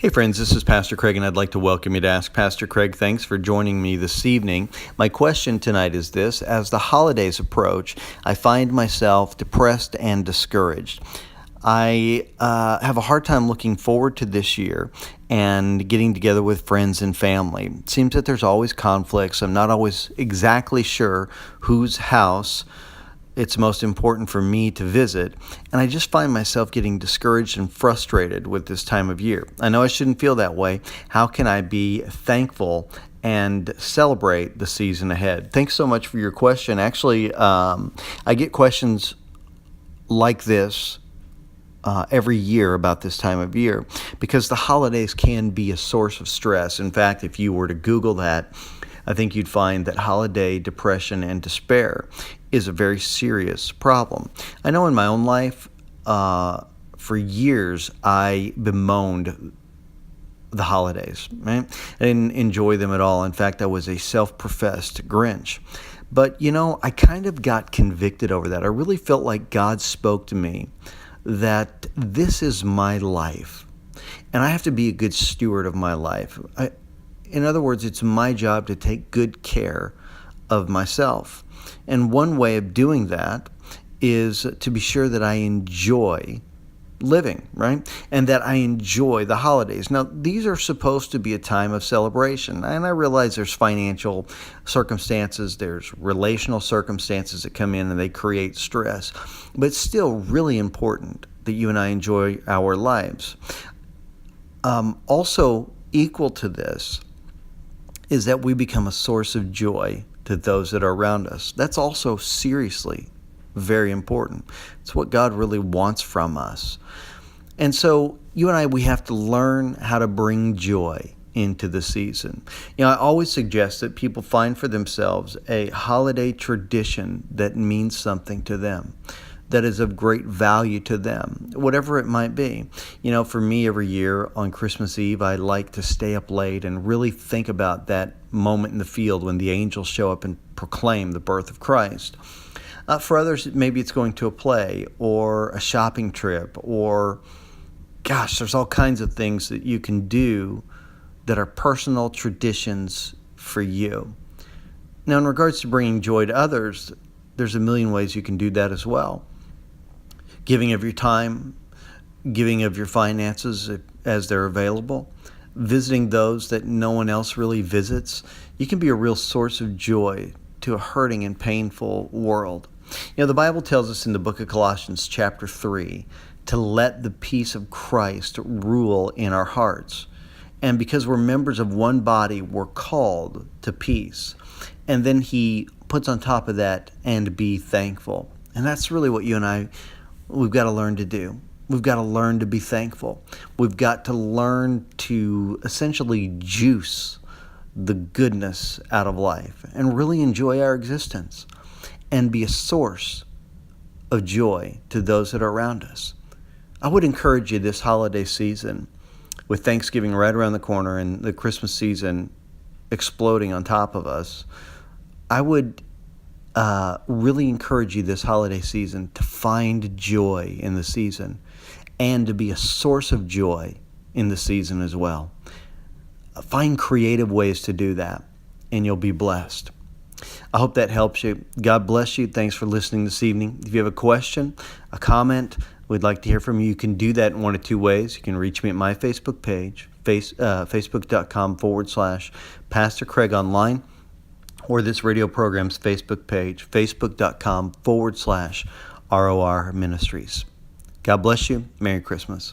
Hey friends, this is Pastor Craig, and I'd like to welcome you to Ask Pastor Craig. Thanks for joining me this evening. My question tonight is this: as the holidays approach, I find myself depressed and discouraged. I have a hard time looking forward to this year and getting together with friends and family. It seems that there's always conflicts. I'm not always exactly sure whose house it's most important for me to visit, and I just find myself getting discouraged and frustrated with this time of year. I know I shouldn't feel that way. How can I be thankful and celebrate the season ahead? Thanks so much for your question. Actually, I get questions like this every year about this time of year because the holidays can be a source of stress. In fact, if you were to Google that, I think you'd find that holiday depression and despair is a very serious problem. I know in my own life, for years, I bemoaned the holidays, right? I didn't enjoy them at all. In fact, I was a self-professed Grinch. But, I kind of got convicted over that. I really felt like God spoke to me that this is my life, and I have to be a good steward of my life. In other words, it's my job to take good care of myself. And one way of doing that is to be sure that I enjoy living, right? And that I enjoy the holidays. Now, these are supposed to be a time of celebration. And I realize there's financial circumstances, there's relational circumstances that come in and they create stress. But it's still really important that you and I enjoy our lives. Also, equal to this is that we become a source of joy to those that are around us. That's also seriously very important. It's what God really wants from us. And so you and I, we have to learn how to bring joy into the season. I always suggest that people find for themselves a holiday tradition that means something to them, that is of great value to them, whatever it might be. For me, every year on Christmas Eve, I like to stay up late and really think about that moment in the field when the angels show up and proclaim the birth of Christ. For others, maybe it's going to a play or a shopping trip or, there's all kinds of things that you can do that are personal traditions for you. Now, in regards to bringing joy to others, there's a million ways you can do that as well. Giving of your time, giving of your finances as they're available, visiting those that no one else really visits. You can be a real source of joy to a hurting and painful world. The Bible tells us in the book of Colossians chapter 3 to let the peace of Christ rule in our hearts. And because we're members of one body, we're called to peace. And then he puts on top of that, and be thankful. And that's really what you and I, we've got to learn to do. We've got to learn to be thankful. We've got to learn to essentially juice the goodness out of life and really enjoy our existence and be a source of joy to those that are around us. I would encourage you this holiday season, with Thanksgiving right around the corner and the Christmas season exploding on top of us, I would really encourage you this holiday season to find joy in the season and to be a source of joy in the season as well. Find creative ways to do that, and you'll be blessed. I hope that helps you. God bless you. Thanks for listening this evening. If you have a question, a comment, we'd like to hear from you. You can do that in one of two ways. You can reach me at my Facebook page, facebook.com/Pastor Craig Online, or this radio program's Facebook page, facebook.com/ROR Ministries. God bless you. Merry Christmas.